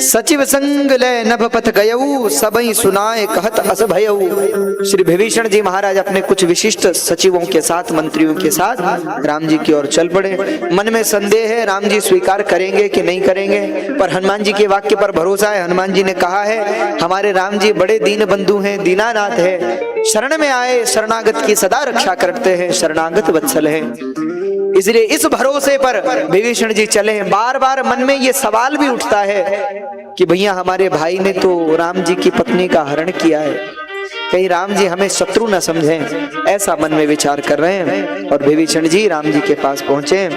सचिव संग लय नभ पथ गयऊ, सबई सुनाए कहत अस भयऊ। श्री विभीषण जी महाराज अपने कुछ विशिष्ट सचिवों के साथ, मंत्रियों के साथ राम जी की ओर चल पड़े। मन में संदेह है राम जी स्वीकार करेंगे कि नहीं करेंगे, पर हनुमान जी के वाक्य पर भरोसा है। हनुमान जी ने कहा है हमारे राम जी बड़े दीन बंधु हैं, दीनानाथ है, शरण में आए शरणागत की सदा रक्षा करते हैं, शरणागत वत्सल है। इसलिए इस भरोसे पर विभीषण जी चले हैं। बार बार मन में ये सवाल भी उठता है कि भैया हमारे भाई ने तो राम जी की पत्नी का हरण किया है, कहीं राम जी हमें शत्रु न समझें, ऐसा मन में विचार कर रहे हैं। और विभीषण जी राम जी के पास पहुंचे।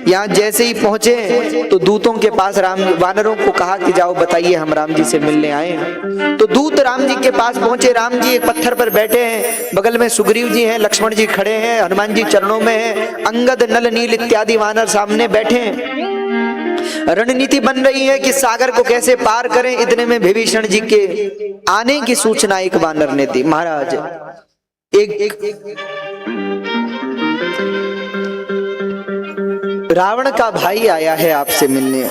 यहाँ जैसे ही पहुंचे तो दूतों के पास वानरों को कहा कि जाओ बताइए हम राम जी से मिलने आए हैं। तो दूत राम जी के पास पहुंचे। राम जी एक पत्थर पर बैठे हैं, बगल में सुग्रीव जी हैं, लक्ष्मण जी खड़े हैं, हनुमान जी चरणों में हैं, अंगद नल नील इत्यादि वानर सामने बैठे हैं। रणनीति बन रही है कि सागर को कैसे पार करें। इतने में विभीषण जी के आने की सूचना एक वानर ने दी। महाराज एक रावण का भाई आया है आपसे मिलने।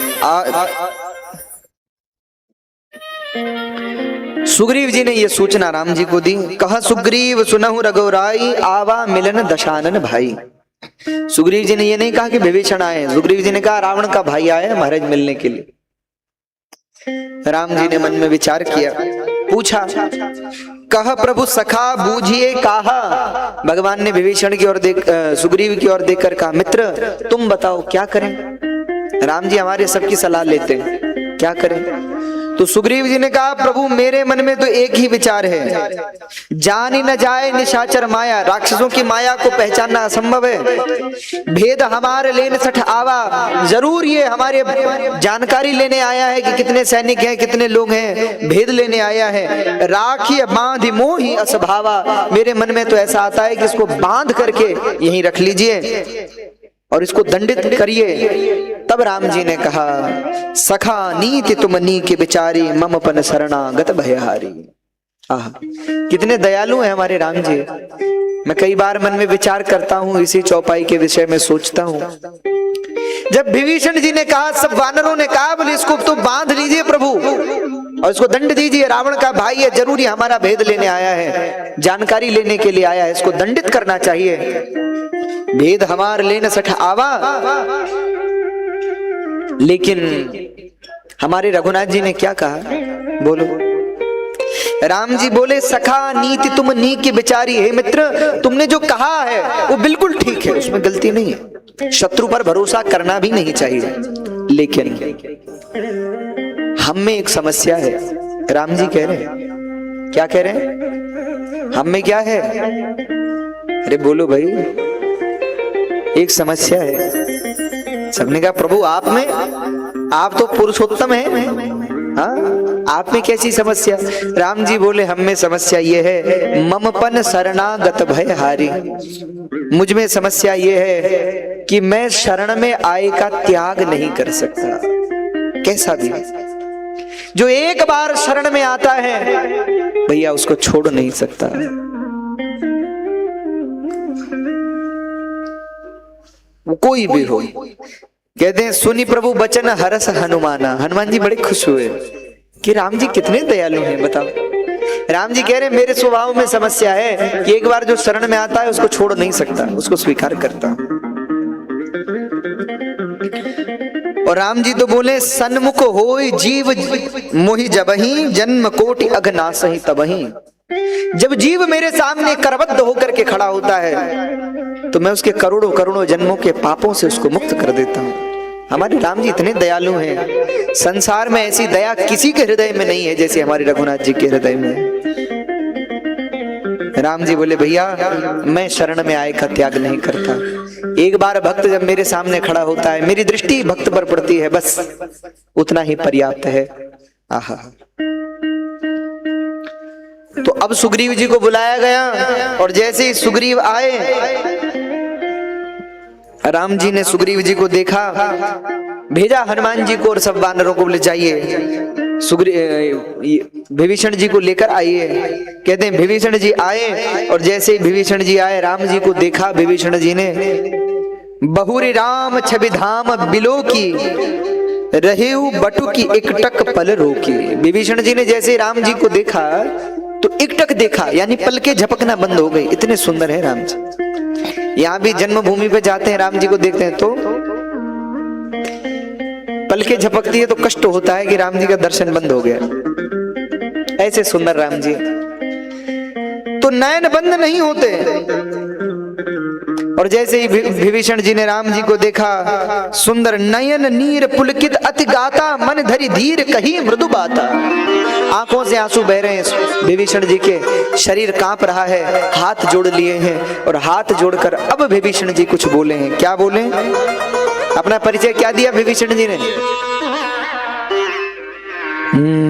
सुग्रीव जी ने यह सूचना राम जी को दी। कहा सुग्रीव सुनहु रघुराई, आवा मिलन दशानन भाई। सुग्रीव जी ने ये नहीं कहा कि विभीषण आए, सुग्रीव जी ने कहा रावण का भाई आया महाराज मिलने के लिए। राम जी ने मन में विचार किया, पूछा कह प्रभु सखा बूझिए काहा। भगवान ने विभीषण की ओर देख सुग्रीव की ओर देखकर कहा मित्र तुम बताओ क्या करें। राम जी हमारे सबकी सलाह लेते हैं, क्या करें। तो सुग्रीव जी ने कहा प्रभु मेरे मन में तो एक ही विचार है, जान ही न जाए निशाचर माया। राक्षसों की माया को पहचानना असंभव है। भेद हमारे लेन सठ आवा, जरूर ये हमारे जानकारी लेने आया है कि कितने सैनिक हैं, कितने लोग हैं, भेद लेने आया है। राखी बांध मोहि असभावा, मेरे मन में तो ऐसा आता है कि इसको बांध करके यहीं रख लीजिए और इसको दंडित करिए। तब राम जी ने कहा सखा नीति तुम नी के बिचारी, मम पन शरणागत भयहारी। आह कितने दयालु हैं हमारे राम जी। मैं कई बार मन में विचार करता हूं, इसी चौपाई के विषय में सोचता हूं। जब विभीषण जी ने कहा, सब वानरों ने कहा बोले इसको तो बांध लीजिए प्रभु और इसको दंड दीजिए, रावण का भाई है, जरूरी हमारा भेद लेने आया है, जानकारी लेने के लिए आया है, इसको दंडित करना चाहिए। भेद हमार लेन सठ आवा। लेकिन हमारे रघुनाथ जी ने क्या कहा, बोलो। राम जी बोले सखा नीति तुम नी की बिचारी। हे मित्र तुमने जो कहा है वो बिल्कुल ठीक है, उसमें गलती नहीं है, शत्रु पर भरोसा करना भी नहीं चाहिए। लेकिन हम में एक समस्या है। राम जी कह रहे हैं, क्या कह रहे हैं, हम में क्या है। अरे बोलो भाई, एक समस्या है। सबने कहा प्रभु आप में, आप तो पुरुषोत्तम है, हाँ आप में कैसी समस्या। राम जी बोले हम में समस्या ये है, ममपन शरणागत भयहारी। मुझ में समस्या ये है कि मैं शरण में आए का त्याग नहीं कर सकता। कैसा भी जो एक बार शरण में आता है भैया उसको छोड़ नहीं सकता। कोई भी हो। कहते हैं सुनी प्रभु बचन हरस हनुमाना। हनुमान जी बड़े खुश हुए कि राम जी कितने दयालु हैं। बताओ राम जी कह रहे हैं मेरे स्वभाव में समस्या है कि एक बार जो शरण में आता है उसको छोड़ नहीं सकता, उसको स्वीकार करता। और राम जी तो बोले सन्मुख होई जीव मोहि जबहि, जन्म कोटि अघनासहि तबहि। जब जीव मेरे सामने करबद्ध होकर के खड़ा होता है तो मैं उसके करोड़ों करोड़ों जन्मों के पापों से उसको मुक्त कर देता हूं। हमारे राम जी इतने दयालु हैं, संसार में ऐसी दया किसी के हृदय में नहीं है जैसे हमारे रघुनाथ जी के हृदय में है। राम जी बोले भैया मैं शरण में आए का त्याग नहीं करता। एक बार भक्त जब मेरे सामने खड़ा होता है, मेरी दृष्टि भक्त पर पड़ती है, बस उतना ही पर्याप्त है। आहा। तो अब सुग्रीव जी को बुलाया गया और जैसे ही सुग्रीव आए, राम जी ने सुग्रीव जी को देखा, भेजा हनुमान जी को और सब वानरों को ले जाइए विभीषण जी को लेकर आइए। कहते हैं विभीषण जी आए और जैसे ही विभीषण जी आए राम जी को देखा, विभीषण जी ने बहुरी राम छवि धाम बिलो की, रहेऊ बटु की एकटक पल रोकी। विभीषण जी ने जैसे राम जी को देखा तो एकटक देखा, यानी पलके झपकना बंद हो गई। इतने सुंदर है राम जी। यहाँ भी जन्मभूमि पे जाते हैं, राम जी को देखते हैं तो पलके झपकती है तो कष्ट होता है कि राम जी का दर्शन बंद हो गया। ऐसे सुंदर राम जी तो नयन बंद नहीं होते। और जैसे ही विभीषण जी ने राम जी को देखा, सुंदर नयन नीर पुलकित अति गाता, मन धरि धीर कही मृदु बाता। आंखों से आंसू बह रहे हैं विभीषण जी के, शरीर कांप रहा है, हाथ जोड़ लिए हैं और हाथ जोड़कर अब विभीषण जी कुछ बोले हैं। क्या बोले? अपना परिचय क्या दिया विभीषण जी ने?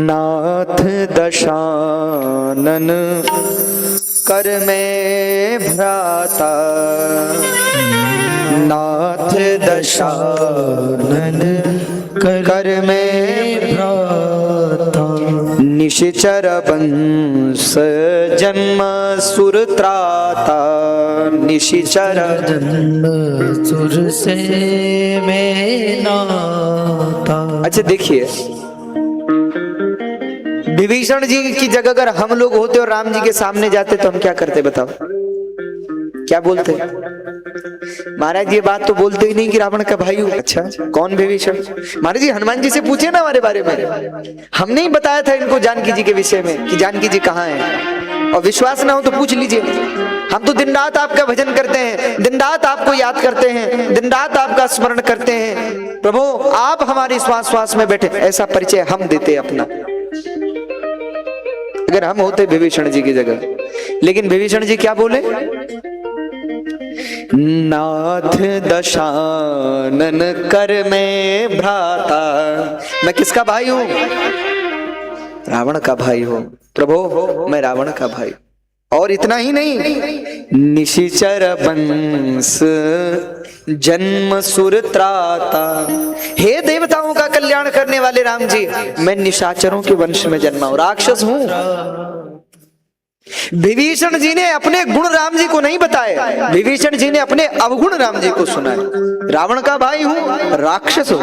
नाथ दशानन कर में भ्राता, नाथ दशानन कर में भ्राता, निशिचर वंश जन्म सुर त्राता, निशिचर जन्म सुर से में नाता। अच्छा देखिए, विभीषण जी की जगह अगर हम लोग होते और राम जी के सामने जाते तो हम क्या करते बताओ? क्या बोलते? महाराज ये बात तो बोलते ही नहीं कि रावण का भाई हूं। अच्छा कौन विभीषण? महाराज जी हनुमान जी से पूछे ना हमारे बारे में, हमने ही बताया था इनको जानकी जी के विषय में कि जानकी जी कहाँ हैं। और विश्वास ना हो तो पूछ लीजिए। हम तो दिन रात आपका भजन करते हैं, दिन रात आपको याद करते हैं, दिन रात आपका स्मरण करते हैं। प्रभु आप हमारे श्वास श्वास में बैठे, ऐसा परिचय हम देते अपना अगर हम होते विभीषण जी की जगह। लेकिन विभीषण जी क्या बोले? नाथ दशानन कर में भ्राता, मैं किसका भाई हूं? रावण का भाई हूं। प्रभु मैं रावण का भाई। और इतना ही नहीं, निशिचर वंश जन्म सुर त्राता, हे देवताओं का कल्याण करने वाले राम जी, मैं निशाचरों के वंश में जन्मा हूं, राक्षस हूं। विभीषण जी ने अपने गुण राम जी को नहीं बताए, विभीषण जी ने अपने अवगुण राम जी को सुनाए। रावण का भाई हूं, राक्षस हूं।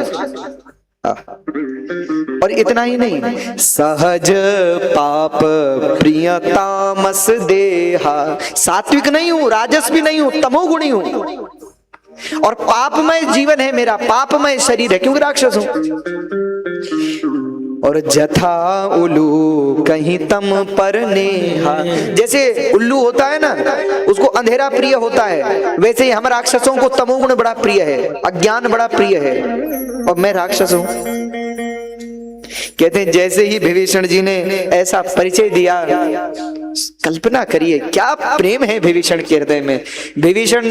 और इतना ही नहीं, सहज पाप प्रिय तामस देहा, सात्विक नहीं हूं, राजस भी नहीं हूं, तमोगुणी हूं। और पापमय जीवन है मेरा, पापमय शरीर है क्योंकि राक्षस हूं। और जथा उल्लू कहीं तम पर नेहा, जैसे उल्लू होता है ना, उसको अंधेरा प्रिय होता है, वैसे ही हम राक्षसों को तमोगुण बड़ा प्रिय है, अज्ञान बड़ा प्रिय है। और मैं राक्षस हूं। कहते हैं जैसे ही विभीषण जी ने ऐसा परिचय दिया, कल्पना करिए क्या प्रेम है विभीषण के हृदय में। विभीषण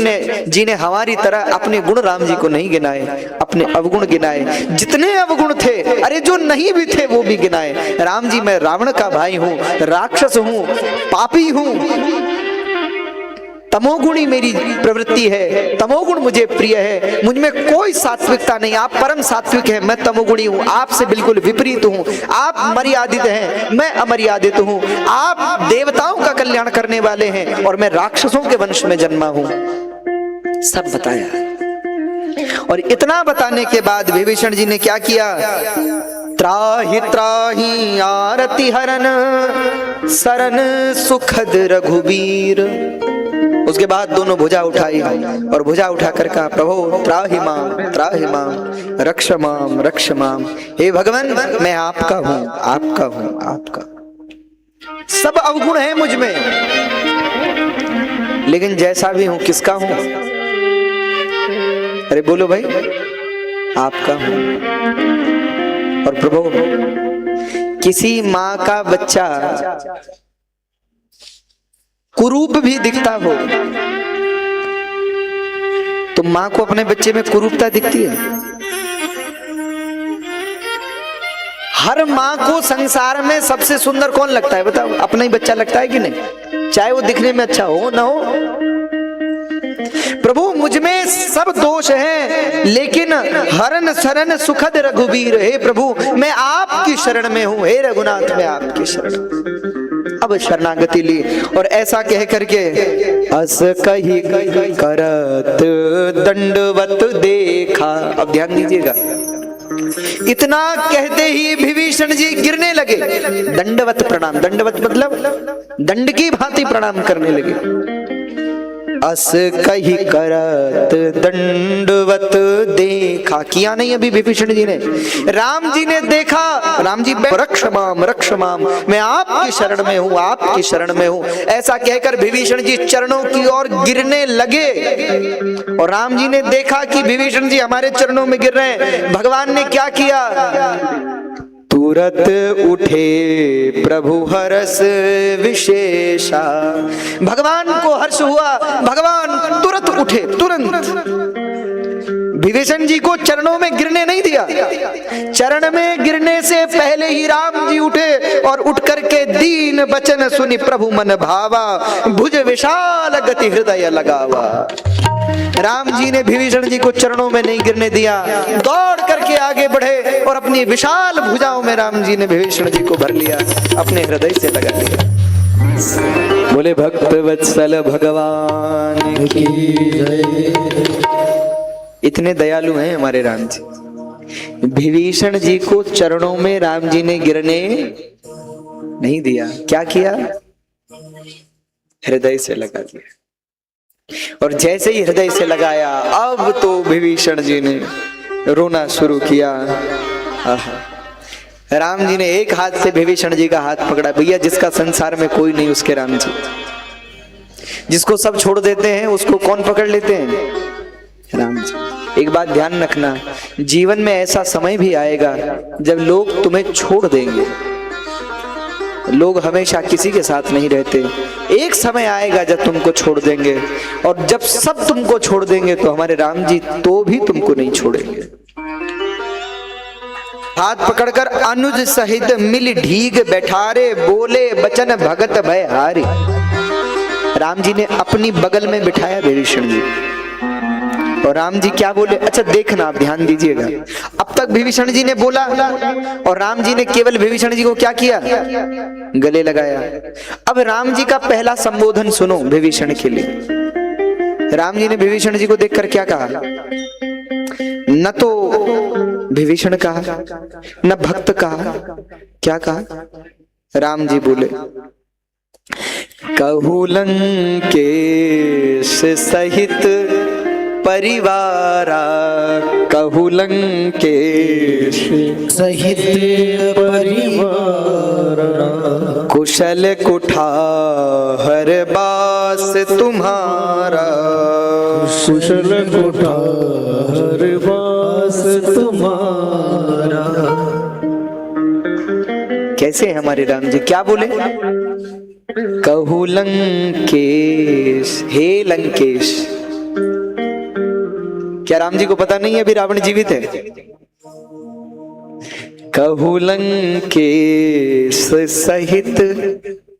जी ने हमारी तरह अपने गुण राम जी को नहीं गिनाए, अपने अवगुण गिनाए। जितने अवगुण थे, अरे जो नहीं भी थे वो भी गिनाए। राम जी मैं रावण का भाई हूं, राक्षस हूं, पापी हूं, तमोगुणी मेरी प्रवृत्ति है, तमोगुण मुझे प्रिय है, मुझ में कोई सात्विकता नहीं। आप परम सात्विक हैं, मैं तमोगुणी हूं, आपसे बिल्कुल विपरीत हूं। आप मर्यादित हैं, मैं अमर्यादित हूं। आप देवताओं का कल्याण करने वाले हैं और मैं राक्षसों के वंश में जन्मा हूं। सब बताया। और इतना बताने के बाद विभीषण जी ने क्या किया? त्राहि त्राहि आरती हरन सरन सुखद रघुबीर। उसके बाद दोनों भुजा उठाई और भुजा उठाकर कहा, प्रभु त्राहि माम रक्ष माम। हे भगवान मैं आपका हूं, आपका हूं, आपका। सब अवगुण है मुझ में, लेकिन जैसा भी हूं किसका हूं? अरे बोलो भाई, आपका हूं। और प्रभु किसी माँ का बच्चा कुरूप भी दिखता हो तो मां को अपने बच्चे में कुरूपता दिखती है। हर मां को संसार में सबसे सुंदर कौन लगता है बताओ? अपना ही बच्चा लगता है कि नहीं? चाहे वो दिखने में अच्छा हो ना हो। प्रभु मुझ में सब दोष हैं, लेकिन हरन शरण सुखद रघुबीर। हे प्रभु मैं आपकी शरण में हूं, हे रघुनाथ मैं आपकी शरण। अब शरणागति ली और ऐसा कह करके अस कही करत दंडवत देखा। अब ध्यान दीजिएगा, इतना कहते ही विभीषण जी गिरने लगे, दंडवत प्रणाम, दंडवत मतलब दंड की भांति प्रणाम करने लगे। अस कही करत दंडवत देखा, किया नहीं अभी विभीषण जी ने, राम जी ने देखा, राम जी रक्षमाम रक्षमाम, मैं आपकी शरण में हूं, आपकी शरण में हूं, ऐसा कहकर विभीषण जी चरणों की ओर गिरने लगे। और राम जी ने देखा कि विभीषण जी हमारे चरणों में गिर रहे हैं। भगवान ने क्या किया, तुरत उठे प्रभु हर्ष विशेषा, भगवान को हर्ष हुआ, भगवान तुरंत उठे, तुरंत विभीषण जी को चरणों में गिरने नहीं दिया। चरण में गिरने से पहले ही राम जी उठे और उठ करके दीन वचन सुनि प्रभु मन भावा, भुज विशाल गति हृदय लगावा। राम जी ने विभीषण जी को चरणों में नहीं गिरने दिया, दौड़ करके आगे बढ़े और अपनी विशाल भुजाओं में राम जी ने विभीषण जी को भर लिया, अपने हृदय से लगा लिया। बोले भक्त वत्सल भगवान की जय। इतने दयालु हैं हमारे राम जी। विभीषण जी को चरणों में राम जी ने गिरने नहीं दिया, क्या किया, हृदय से लगा दिया। और जैसे ही हृदय से लगाया, अब तो विभीषण जी ने रोना शुरू किया। राम जी ने एक हाथ से विभीषण जी का हाथ पकड़ा, भैया जिसका संसार में कोई नहीं उसके राम जी, जिसको सब छोड़ देते हैं उसको कौन पकड़ लेते हैं, राम जी। एक बात ध्यान रखना, जीवन में ऐसा समय भी आएगा जब लोग तुम्हें छोड़ देंगे, लोग हमेशा किसी के साथ नहीं रहते। एक समय आएगा जब तुमको छोड़ देंगे, और जब सब तुमको छोड़ देंगे तो हमारे राम जी तो भी तुमको नहीं छोड़ेंगे। हाथ पकड़कर अनुज सहित मिल ढीग बैठारे, बोले बचन भगत भय हारे। राम जी ने अपनी बगल में बिठाया विभीषण जी, और राम जी क्या बोले, अच्छा देखना आप ध्यान दीजिएगा। अब तक विभीषण जी ने बोला और राम जी ने केवल विभीषण जी को क्या किया, गले लगाया। अब राम जी का पहला संबोधन सुनो विभीषण के लिए। राम जी ने विभीषण जी को देखकर क्या कहा, न तो विभीषण कहा न भक्त कहा, क्या कहा, राम जी बोले कहु लंकेश सहित परिवारा, कहु लंकेश सहित परिवारा, कुशल कुठार बास तुम्हारा, कुशल कुठार बास तुम्हारा। कैसे है हमारे राम जी, क्या बोले, कहु लंकेश, हे लंकेश। क्या राम जी को पता नहीं है अभी रावण जीवित है? कहु लंकेश सहित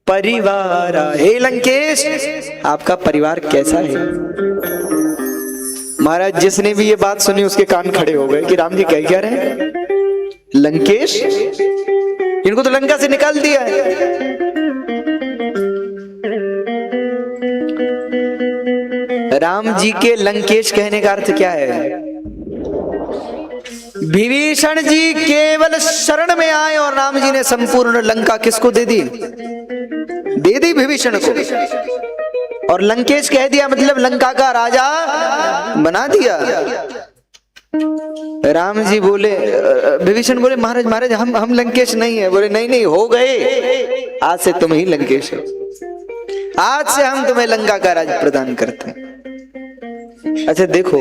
परिवारा, हे लंकेश आपका परिवार कैसा है? महाराज जिसने भी ये बात सुनी उसके कान खड़े हो गए कि राम जी कह क्या रहे हैं, लंकेश, इनको तो लंका से निकाल दिया है। राम जी के लंकेश कहने का अर्थ क्या है? विभीषण जी केवल शरण में आए और राम जी ने संपूर्ण लंका किसको दे दी, दे दी विभीषण को, और लंकेश कह दिया मतलब लंका का राजा बना दिया। राम जी बोले, विभीषण बोले महाराज महाराज हम लंकेश नहीं है। बोले नहीं नहीं हो गए, आज से तुम ही लंकेश हो, आज से हम तुम्हें लंका का राज प्रदान करते हैं। अच्छा देखो,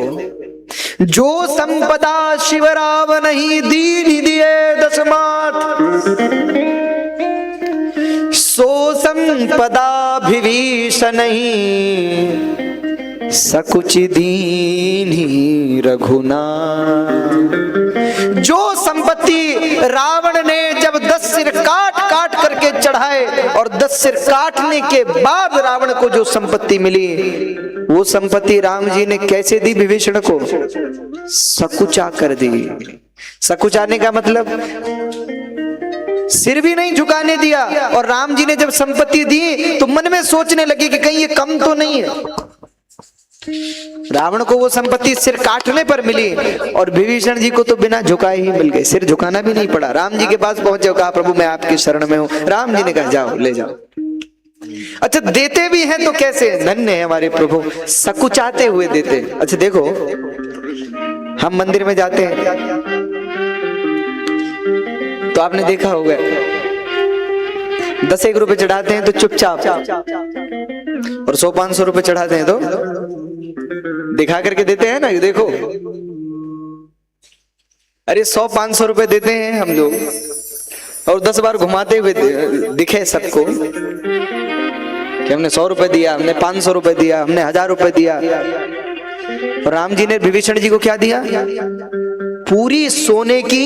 जो संपदा शिव रावण ही दीन दिए दशमात, सो संपदा विभीषण ही सकुच दीन रघुनाथ। जो संपत्ति रावण ने जब 10 सिर काट काट करके चढ़ाए और 10 सिर काटने के बाद रावण को जो संपत्ति मिली, वो संपत्ति राम जी ने कैसे दी विभीषण को? सकुचा कर दी। सकुचाने का मतलब सिर भी नहीं झुकाने दिया। और राम जी ने जब संपत्ति दी तो मन में सोचने लगे कि कहीं ये कम तो नहीं है। रावण को वो संपत्ति सिर काटने पर मिली और विभीषण जी को तो बिना झुकाए ही मिल गई, सिर झुकाना भी नहीं पड़ा। राम जी के पास पहुंचे, कहा प्रभु मैं आपकी शरण में हूं। राम जी ने कहा जाओ ले जाओ। अच्छा देते भी हैं तो कैसे, धन्य है हमारे प्रभु, सकुचाते हुए देते। अच्छा देखो हम मंदिर में जाते हैं तो आपने देखा होगा 10-1 रुपए चढ़ाते हैं तो चुपचाप, और 100-500 रुपए चढ़ाते हैं तो दिखा करके देते हैं ना। ये देखो अरे 100-500 रुपए देते हैं हम लोग और 10 बार घुमाते हुए दिखे सबको कि हमने 100 रुपए दिया, हमने 500 रुपए दिया, हमने 1000 रुपए दिया। और राम जी ने विभीषण जी को क्या दिया? पूरी सोने की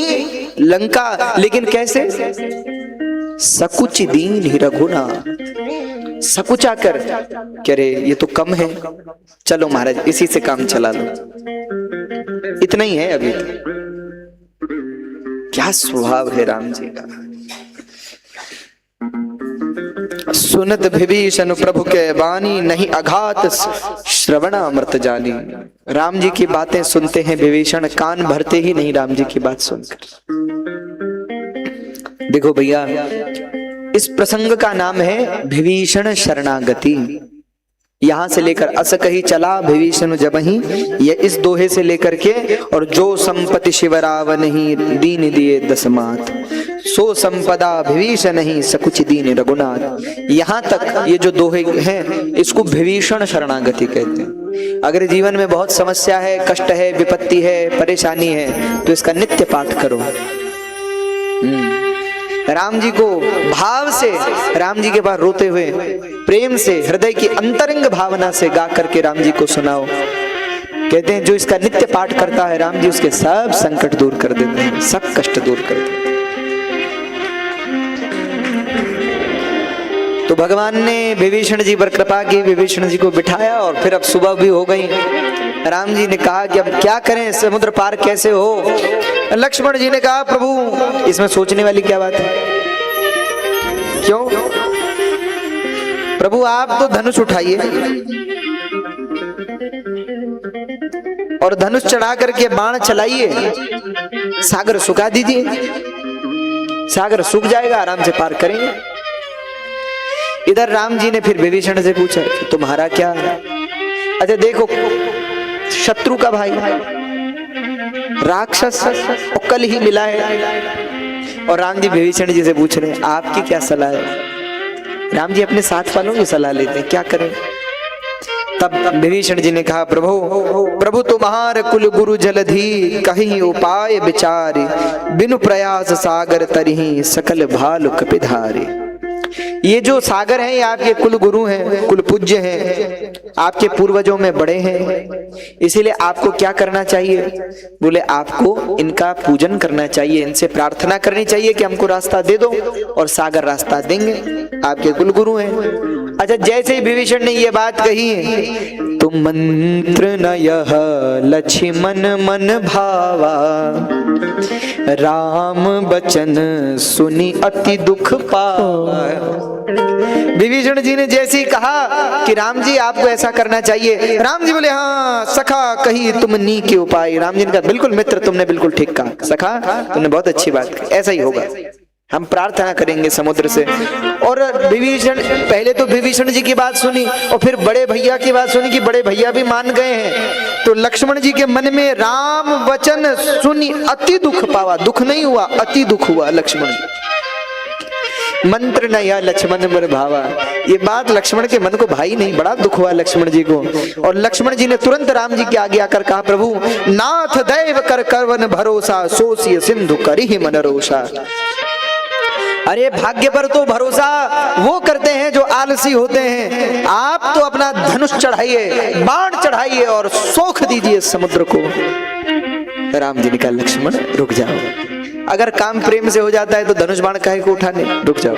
लंका। लेकिन कैसे? सकुच दीन ही रघुना, सकुचा कर, कह रहे ये तो कम है, चलो महाराज इसी से काम चला लो, इतना ही है अभी। क्या स्वभाव है राम जी का। सुनत विभीषण प्रभु के वाणी, नहीं अघात श्रवण अमृत जानी। राम जी की बातें सुनते हैं विभीषण, कान भरते ही नहीं राम जी की बात सुनकर। देखो भैया इस प्रसंग का नाम है विभीषण शरणागति। यहां से लेकर अस कही चला विभीषण जबहि, ये इस दोहे से लेकर के और जो संपत्ति शिव रावण ही दीन दिए दसमात, सो संपदा विभीषण ही सकुच दीन रघुनाथ। यहां तक ये जो दोहे हैं इसको विभीषण शरणागति कहते हैं। अगर जीवन में बहुत समस्या है, कष्ट है, विपत्ति है, परेशानी है तो इसका नित्य पाठ करो। राम जी को भाव से, राम जी के पास रोते हुए प्रेम से, हृदय की अंतरंग भावना से गा करके राम जी को सुनाओ। कहते हैं जो इसका नित्य पाठ करता है राम जी उसके सब संकट दूर कर देते हैं, सब कष्ट दूर कर देते हैं। तो भगवान ने विभीषण जी पर कृपा की, विभीषण जी को बिठाया और फिर अब सुबह भी हो गई। राम जी ने कहा कि अब क्या करें, समुद्र पार कैसे हो। लक्ष्मण जी ने कहा प्रभु इसमें सोचने वाली क्या बात है, क्यों प्रभु आप तो धनुष उठाइए और धनुष चढ़ा करके बाण चलाइए, सागर सुखा दीजिए, सागर सूख जाएगा, आराम से पार करेंगे। इधर राम जी ने फिर विभीषण से पूछा कि तुम्हारा क्या। अच्छा देखो शत्रु का भाई राक्षस और कल ही मिला है, और राम जी विभीषण जी से पूछ रहे हैं आपकी क्या सलाह है। राम जी अपने साथ वालों की सलाह लेते हैं, क्या करें। तब विभीषण जी ने कहा प्रभु तुम्हार कुल गुरु जलधि, कहीं उपाय विचारे, बिनु प्रयास सागर तरही, सकल भालु कपिधारे। ये जो सागर हैं ये आपके कुल गुरु हैं, कुल पूज्य हैं, आपके पूर्वजों में बड़े हैं, इसीलिए आपको क्या करना चाहिए। बोले आपको इनका पूजन करना चाहिए, इनसे प्रार्थना करनी चाहिए कि हमको रास्ता दे दो, और सागर रास्ता देंगे, आपके कुल गुरु हैं। अच्छा जैसे ही विभीषण ने ये बात कही तो मंत्र न यह लक्ष्मण मन भावा, राम बचन सुनी अति दुख पावा। विभीषण जी ने जैसे ही कहा कि राम जी आपको ऐसा करना चाहिए, राम जी बोले हाँ सखा कही तुम नी के उपाय। राम जी ने कहा बिल्कुल मित्र तुमने बिल्कुल ठीक कहा, सखा तुमने बहुत अच्छी बात की, ऐसा ही होगा, हम प्रार्थना करेंगे समुद्र से। और विभीषण पहले तो विभीषण जी की बात सुनी और फिर बड़े भैया की बात सुनी कि बड़े भैया भी मान गए हैं, तो लक्ष्मण जी के मन में राम वचन सुनी अति दुख पावा, दुख नहीं हुआ अति दुख हुआ लक्ष्मण जी। मंत्र न या लक्ष्मण मन भावा, ये बात लक्ष्मण के मन को भाई नहीं, बड़ा दुख हुआ लक्ष्मण जी को। और लक्ष्मण जी ने तुरंत राम जी के आगे आकर कहा प्रभु नाथ दैव कर करवन भरोसा, सोसिय सिंधु करी मन रोषा। अरे भाग्य पर तो भरोसा वो करते हैं जो आलसी होते हैं, आप तो अपना धनुष चढ़ाइए, बाण चढ़ाइए और सोख दीजिए समुद्र को। राम जी ने कहा लक्ष्मण रुक जाओ, अगर काम प्रेम से हो जाता है तो धनुष बाण काहे को उठाने, रुक जाओ।